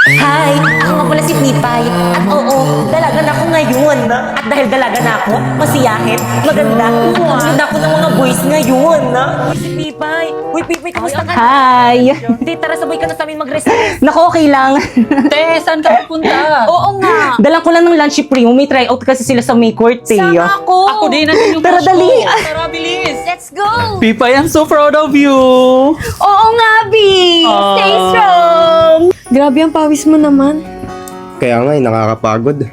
Hi! Ako nga pala si Pipay. At oo, dalaga na ako ngayon. At dahil dalaga na ako, masiyahin, maganda, ang ganda ako ng mga boys ngayon. Uy, si Pipay! Uy, Pipay, kamusta ka? Hi! Di, tara, sabay ka na sa amin mag-recess. Naku, okay lang. Te, saan ka pupunta? Oo nga! Dalang ko lang ng lunch si Primo. May tryout kasi sila sa May Court eh. Sama ako! Ako din, nandiyan yung Tara, crush ko. dali. Tara, bilis. Let's go! Pipay, I'm so proud of you. Oo nga, B! Stay strong! Grabe ang pawis mo naman. Kaya nga, nakakapagod.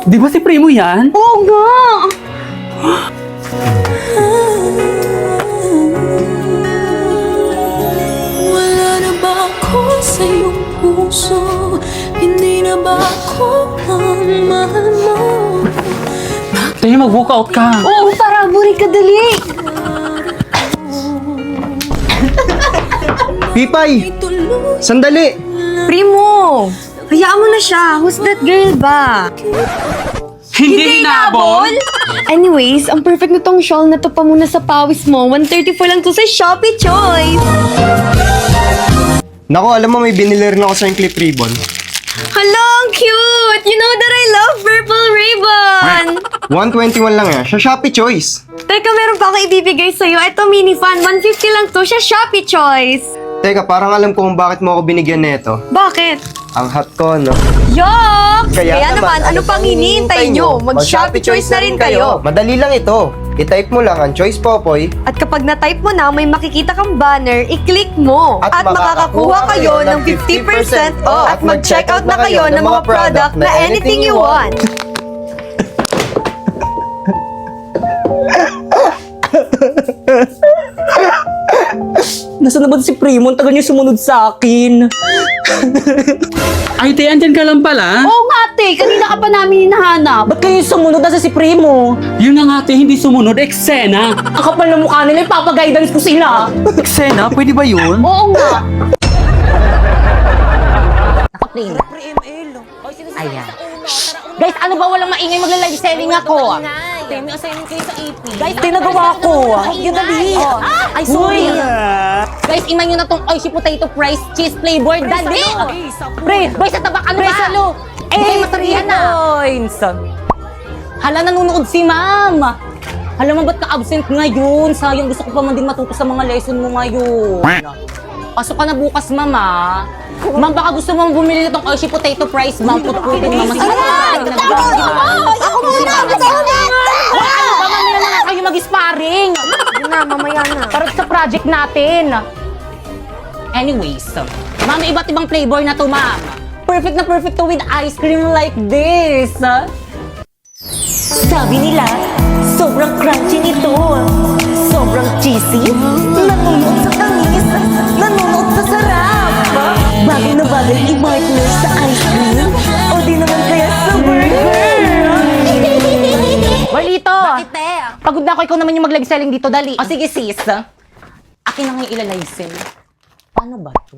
Di ba si Primo yan? Oo nga! Wala na ba ako sa iyong puso? Hindi na ba ako ang mahal mo? Te, mag-walkout ka. Oo, tara, buri ka dali! Pipay! Sandali! Primo! Hayaan mo na siya. Who's that girl ba? Hindi hinabol? Anyways, ang perfect na tong shawl na to pa muna sa pawis mo. 134 lang to sa Shopee Choice. Naku, alam mo may binili rin ako sa yung clip ribbon. Hala, ang cute! You know that I love purple ribbon! 121 lang yan, sa Shopee Choice. Teka, meron pa ako ibibigay sa'yo. Ito, mini fan. 150 lang to sa Shopee Choice. Teka, parang alam ko kung bakit mo ako binigyan nito. Bakit? Ang hot ko, no? Yuck! Kaya naman, ano pang hinihintay nyo? Mag-Shopee Choice na rin kayo. Madali lang ito. I-type mo lang ang Choice Popoy. At kapag na-type mo na, may makikita kang banner, i-click mo. At makakakuha kayo ng 50% off. At mag-check out na kayo ng mga product na anything you want. Nasaan na ba si Primo? Ang tagal niya sumunod sa akin. Ay, te, andyan ka lang pala. Oo nga, te. Kanina ka pa namin hinahanap. Ba't kayo sumunod? Nasa si Primo. Yun na nga, te, hindi sumunod. Eksena. Ang kapal ng mukha nila, ipapag-guidance ko sila. Eksena, pwede ba yun? Oo nga. Naka-Primo. Ayan. Guys, ano ba walang maingay magla-live selling ako? Te, may assignment kayo sa AP. Guys, Tinagawa ko. Yun dali. Ay, sorry. Guys, iman nyo na tong Oishi Potato Fries Cheese Flavor. Dali! Pre, Boy, sa tabak, ano Pre, ba? salo. Eh, masarihan na. points. Hala, nanonood si ma'am. Hala, man, ba't ka-absent ngayon? Sayang, gusto ko pa man din matuto sa mga lesson mo ngayon. Pasok ka na bukas, ma'am, ah. Ma'am, baka gusto mong bumili nitong Oishi Potato Fries, ma'am. Put-putin, ma'am. Masarap. Ako muna! Wala, ano ba? Mamaya na nga kayo mag-sparring. Yun na, mamaya na. Para sa project natin. Anyways, ma'am, may iba't ibang flavor na to, ma'am. Perfect na perfect to with ice cream like this. Sabi nila, sobrang crunchy nito. Sobrang cheesy. Nanunod sa tamis. Nanunod sa sarap. Bagay na bagay i-partner sa ice cream. O di naman kaya sa burger. Walito! Bakit, te? Pagod na ako, ikaw naman yung mag-live selling dito, dali. O sige, sis. Akin na nga yung ila-live sell. Paano ba to?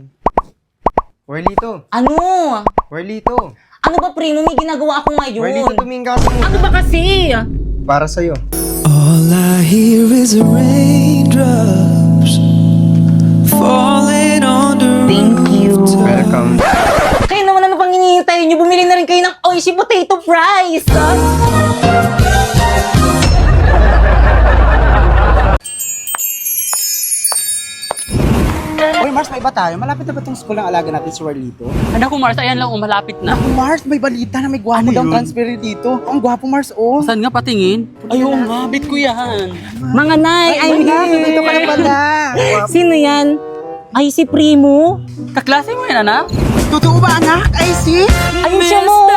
Warlito, Ano? Warlito. Ano ba, Primo? May ginagawa ako ngayon. Warlito, tumingin ka sa Ano ba kasi? Para sa'yo. All I hear is raindrops falling on the Thank you. Welcome. Kayo naman ano pang hinihintay nyo? Bumili na rin kayo ng Oishi Potato Fries. Uy, Mars, may iba tayo. Malapit na ba itong school ng alaga natin si Warlito? Anak ko, Mars, ayan lang, malapit na. Naku, Mars, may balita na may gwapo daw transfer dito. Ang gwapo, Mars, oh. Saan nga patingin? Ayun nga, bit ko yan. Mga nay, I'm here. Dito ka na pala. Sino yan? Ay, si Primo. Kaklase mo yan, anak? Totoo ba, anak? Ay, si? Ayun siya mo.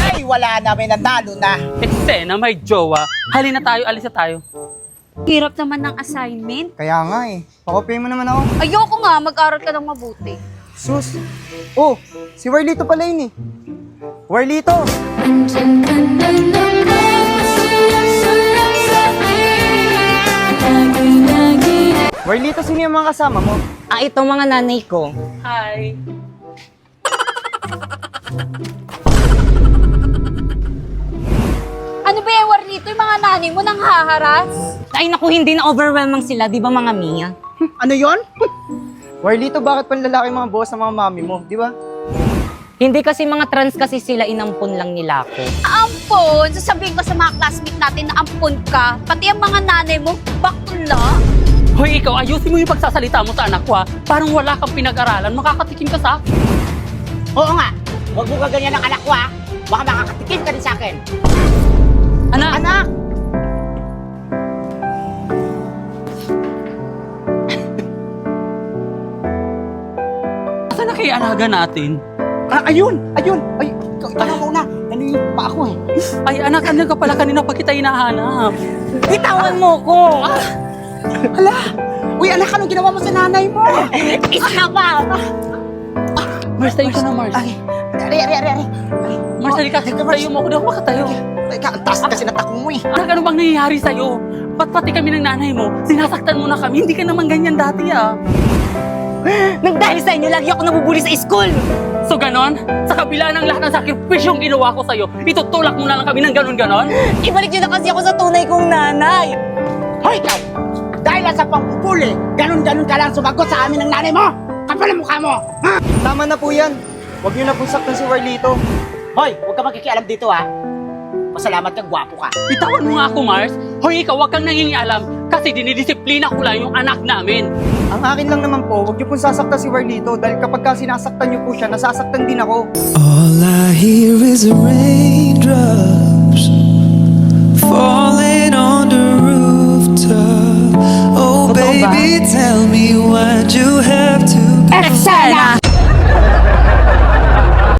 Ay, wala na. May natalo na. Eksena, may jowa. Halina tayo, alis na tayo. Hirap naman ng assignment. Kaya nga eh. Pakopyahin mo naman ako. Ayoko nga, mag-aral ka ng mabuti. Sus. Oh, si Warlito pala yun eh. Warlito! Andyan ka na naman, sulang sabi. Lagi-lagi. Warlito, sino yung mga kasama mo? Ito mga nanay ko. Hi. nanay mo nang haharas? Ay naku, hindi na overwhelming sila, di ba mga Mia? Ano yon? Warlito, bakit panlalaki mga boss sa mga mami mo, di ba? Hindi kasi mga trans kasi sila, inampun lang nila ako. Ampon, sasabihin ko sa mga classmate natin na ampon ka. Pati ang mga nanay mo, bakla. Hoy, ikaw, ayusin mo yung pagsasalita mo sa anak ko, ha? Parang wala kang pinag-aralan, makakatikim ka sa akin. Oo nga. Huwag mo gaganyan ang anak ko, ha? Baka makakatikim ka din sa akin. Anak! Anak! Saan na kaya alaga natin? Ayun! Ay, ikaw muna. Kanina pa ako eh. Ay, anak, andyan ka pala kanina pa kita hinahanap. Bitawan mo ko! Hala! Uy, anak, anong ginawa mo sa nanay mo? Isa pa! Mars, tayo ka na, Mars. Ay, ari. Mars, halika. Tayo mo ako, di ako makatayo. Teka, ang taas kasi natakong mo eh. Anak, ano bang nangyayari sa'yo? Ba't pati kami ng nanay mo? Sinasaktan mo na kami. Hindi ka naman ganyan dati, ah. Nang dahil sa inyo, lagi ako nabubuli sa school! So ganon? Sa kabila ng lahat ng sakripisyong ginawa ko sa'yo, itutulak mo na lang kami ng ganon-ganon? Ibalik niyo na kasi ako sa tunay kong nanay! Hoy, ikaw! Dahil lang sa pangpupuli, ganun-ganun ka lang sumagot sa amin ng nanay mo! Kapal ang mukha mo! Ha? Tama na po yan. Huwag niyo na pong saktan si Warlito. Hoy, huwag ka magkikialam dito, ha? Pasalamat ka, gwapo ka. Bitawan mo nga ako, Mars. Hoy, ikaw, wag kang nangingialam kasi dinidisiplina ko lang yung anak namin. Ang akin lang naman po, huwag niyo pong sasaktan si Warlito dahil kapag ka sinasaktan niyo po siya, nasasaktan din ako. All I hear is raindrops falling on the rooftop. Oh, baby, tell me why'd you have to go? Eksena!